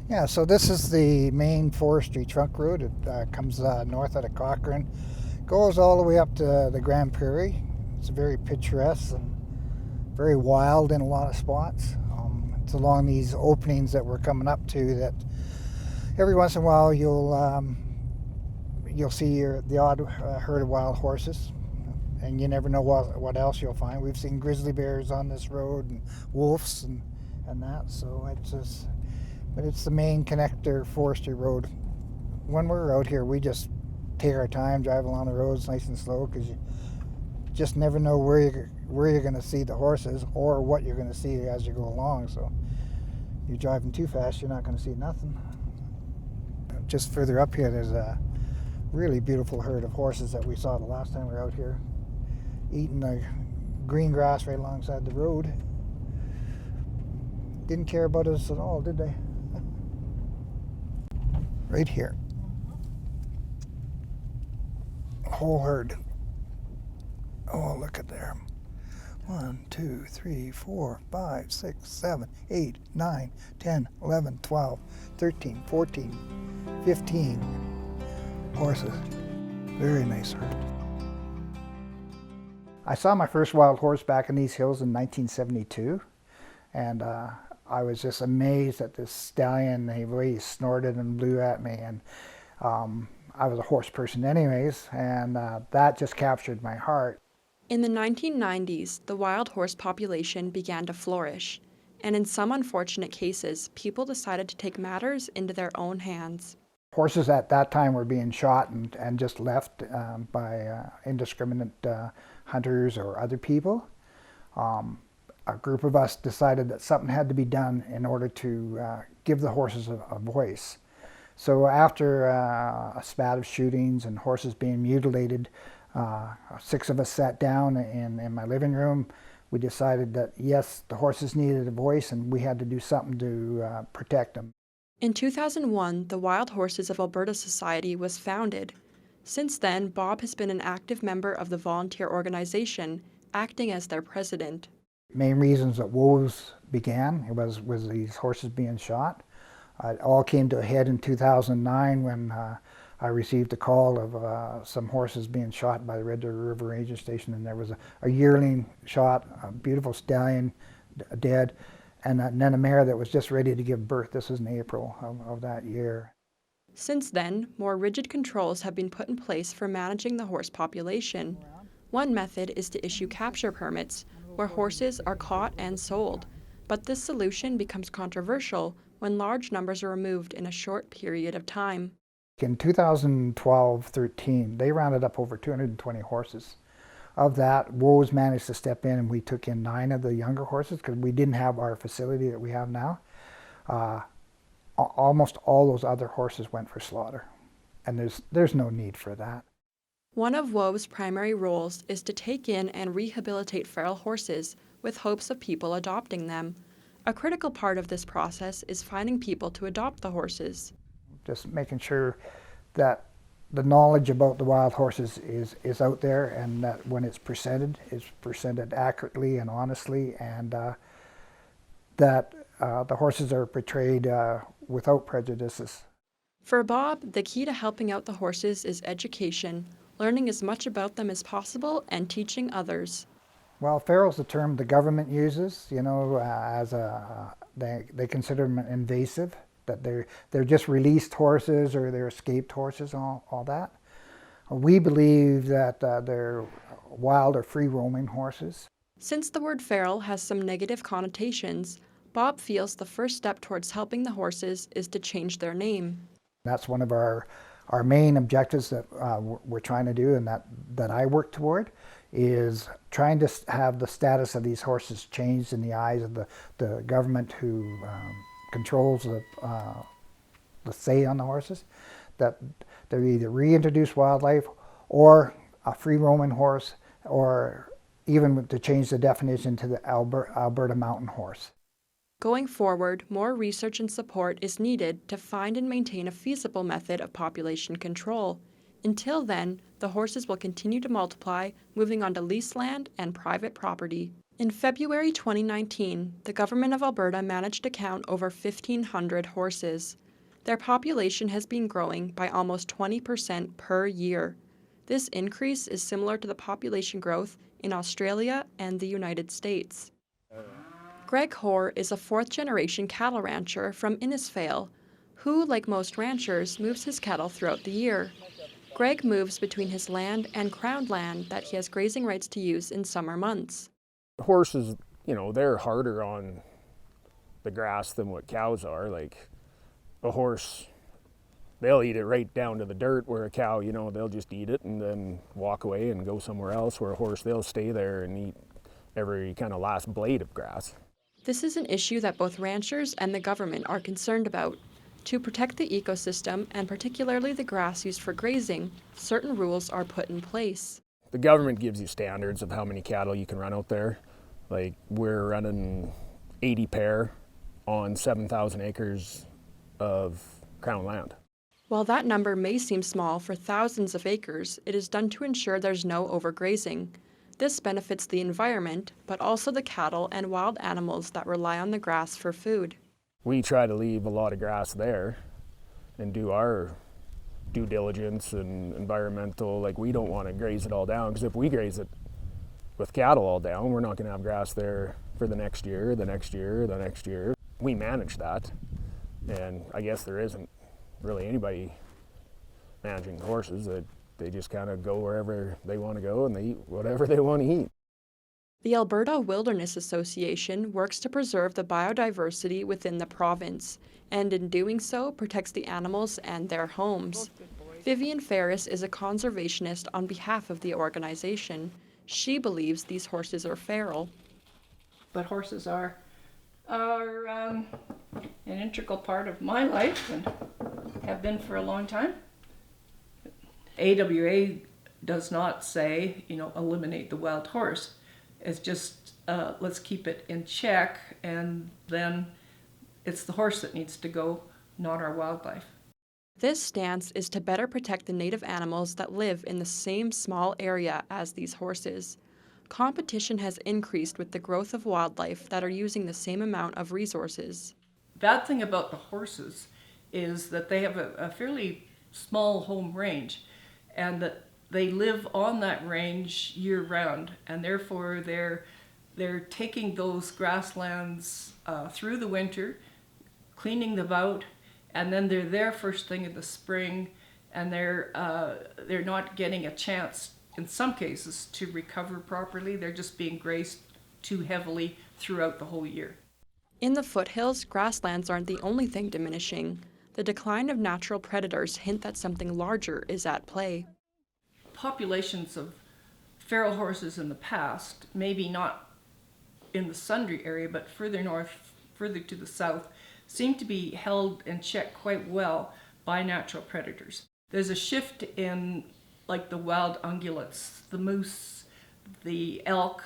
Yeah, so this is the main forestry trunk road. It comes north out of Cochrane, goes all the way up to the Grand Prairie. It's very picturesque and very wild in a lot of spots. It's along these openings that we're coming up to that every once in a while you'll see the odd herd of wild horses, and you never know what else you'll find. We've seen grizzly bears on this road and wolves and that. So but it's the main connector forestry road. When we're out here, we just take our time, drive along the roads nice and slow, because you just never know where you're going to see the horses or what you're going to see as you go along. So if you're driving too fast, you're not going to see nothing. Just further up here, there's a really beautiful herd of horses that we saw the last time we were out here, eating the green grass right alongside the road. Didn't care about us at all, did they? Right here. Whole herd. Oh, look at there. 1, 2, 3, 4, 5, 6, 7, 8, 9, 10, 11, 12, 13, 14, 15 horses. Very nice herd. I saw my first wild horse back in these hills in 1972, and I was just amazed at this stallion, the way he snorted and blew at me. And I was a horse person anyways, and that just captured my heart. In the 1990s, the wild horse population began to flourish, and in some unfortunate cases, people decided to take matters into their own hands. Horses at that time were being shot and just left by indiscriminate hunters or other people. A group of us decided that something had to be done in order to give the horses a voice. So after a spat of shootings and horses being mutilated, 6 of us sat down in my living room. We decided that yes, the horses needed a voice and we had to do something to protect them. In 2001, the Wild Horses of Alberta Society was founded. Since then, Bob has been an active member of the volunteer organization, acting as their president. Main reasons that woes began was these horses being shot. It all came to a head in 2009 when I received a call of some horses being shot by the Red River Ranger Station, and there was a yearling shot, a beautiful stallion dead, and then a mare that was just ready to give birth. This was in April of that year. Since then, more rigid controls have been put in place for managing the horse population. One method is to issue capture permits, where horses are caught and sold. But this solution becomes controversial when large numbers are removed in a short period of time. In 2012-13, they rounded up over 220 horses. Of that, WOS managed to step in, and we took in 9 of the younger horses because we didn't have our facility that we have now. Almost all those other horses went for slaughter, and there's no need for that. One of WO's primary roles is to take in and rehabilitate feral horses with hopes of people adopting them. A critical part of this process is finding people to adopt the horses. Just making sure that the knowledge about the wild horses is out there, and that when it's presented accurately and honestly, and that the horses are portrayed without prejudices. For Bob, the key to helping out the horses is education, learning as much about them as possible and teaching others. Well, feral's the term the government uses, as they consider them invasive, that they're just released horses or they're escaped horses, all that. We believe that they're wild or free-roaming horses. Since the word feral has some negative connotations, Bob feels the first step towards helping the horses is to change their name. That's one of our main objectives that we're trying to do, and that I work toward, is trying to have the status of these horses changed in the eyes of the government who controls the say on the horses, that they're either reintroduce wildlife or a free roaming horse, or even to change the definition to the Alberta mountain horse. Going forward, more research and support is needed to find and maintain a feasible method of population control. Until then, the horses will continue to multiply, moving onto leased land and private property. In February 2019, the government of Alberta managed to count over 1,500 horses. Their population has been growing by almost 20% per year. This increase is similar to the population growth in Australia and the United States. Greg Hoare is a fourth-generation cattle rancher from Innisfail, who, like most ranchers, moves his cattle throughout the year. Greg moves between his land and crown land that he has grazing rights to use in summer months. Horses, they're harder on the grass than what cows are. Like a horse, they'll eat it right down to the dirt, where a cow, they'll just eat it and then walk away and go somewhere else, where a horse, they'll stay there and eat every kind of last blade of grass. This is an issue that both ranchers and the government are concerned about. To protect the ecosystem, and particularly the grass used for grazing, certain rules are put in place. The government gives you standards of how many cattle you can run out there. Like we're running 80 pair on 7,000 acres of crown land. While that number may seem small for thousands of acres, it is done to ensure there's no overgrazing. This benefits the environment, but also the cattle and wild animals that rely on the grass for food. We try to leave a lot of grass there and do our due diligence and environmental. Like, we don't want to graze it all down, because if we graze it with cattle all down, we're not going to have grass there for the next year, the next year, the next year. We manage that, and I guess there isn't really anybody managing the horses. They just kind of go wherever they want to go, and they eat whatever they want to eat. The Alberta Wilderness Association works to preserve the biodiversity within the province, and in doing so protects the animals and their homes. Vivian Ferris is a conservationist on behalf of the organization. She believes these horses are feral. But horses are an integral part of my life and have been for a long time. AWA does not say, eliminate the wild horse. It's just, let's keep it in check, and then it's the horse that needs to go, not our wildlife. This stance is to better protect the native animals that live in the same small area as these horses. Competition has increased with the growth of wildlife that are using the same amount of resources. Bad thing about the horses is that they have a fairly small home range, and that they live on that range year-round, and therefore they're taking those grasslands through the winter, cleaning them out, and then they're there first thing in the spring, and they're not getting a chance, in some cases, to recover properly. They're just being grazed too heavily throughout the whole year. In the foothills, grasslands aren't the only thing diminishing. The decline of natural predators hint that something larger is at play. Populations of feral horses in the past, maybe not in the Sundre area, but further north, further to the south, seem to be held in check quite well by natural predators. There's a shift in, like, the wild ungulates, the moose, the elk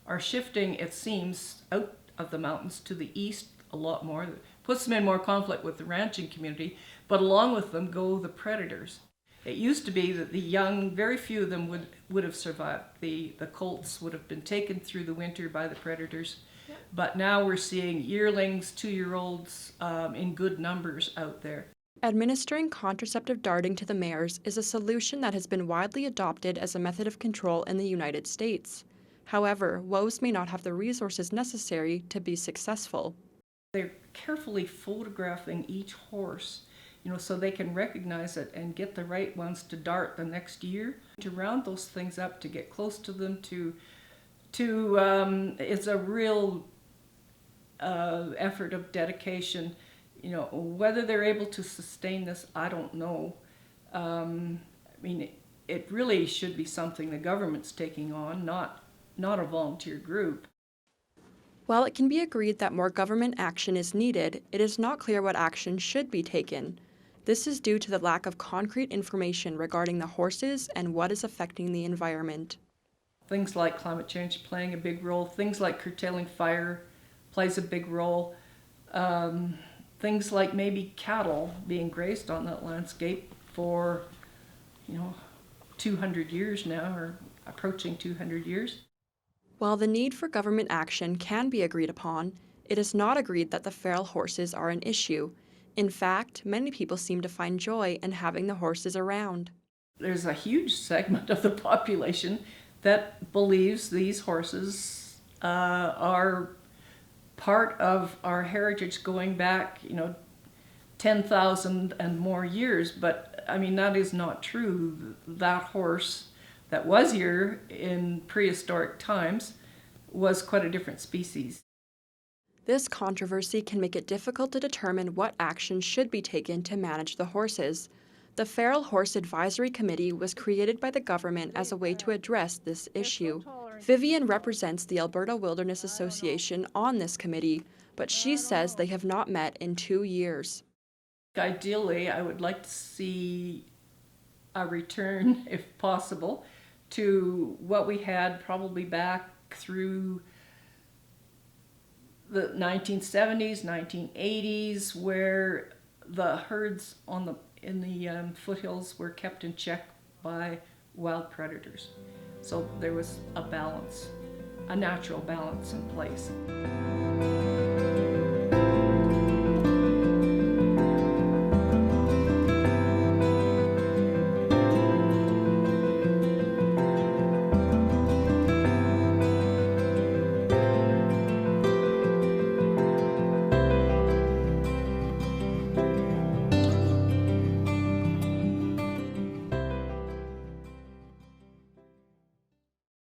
are shifting, it seems, out of the mountains to the east a lot more. It puts them in more conflict with the ranching community, but along with them go the predators. It used to be that the young, very few of them would have survived. The colts would have been taken through the winter by the predators. Yep. But now we're seeing yearlings, 2-year-olds in good numbers out there. Administering contraceptive darting to the mares is a solution that has been widely adopted as a method of control in the United States. However, WOs may not have the resources necessary to be successful. They're carefully photographing each horse, so they can recognize it and get the right ones to dart the next year. To round those things up, to get close to them, it's a real effort of dedication. Whether they're able to sustain this, I don't know. It really should be something the government's taking on, not a volunteer group. While it can be agreed that more government action is needed, it is not clear what action should be taken. This is due to the lack of concrete information regarding the horses and what is affecting the environment. Things like climate change playing a big role, things like curtailing fire plays a big role, things like maybe cattle being grazed on that landscape for 200 years now, or approaching 200 years. While the need for government action can be agreed upon, it is not agreed that the feral horses are an issue. In fact, many people seem to find joy in having the horses around. There's a huge segment of the population that believes these horses are part of our heritage going back, 10,000 and more years. But I mean, that is not true. That horse that was here in prehistoric times was quite a different species. This controversy can make it difficult to determine what action should be taken to manage the horses. The Feral Horse Advisory Committee was created by the government as a way to address this issue. Vivian represents the Alberta Wilderness Association on this committee, but she says they have not met in 2 years. Ideally, I would like to see a return, if possible, to what we had probably back through the 1970s, 1980s, where the herds in the foothills were kept in check by wild predators. So there was a balance, a natural balance in place.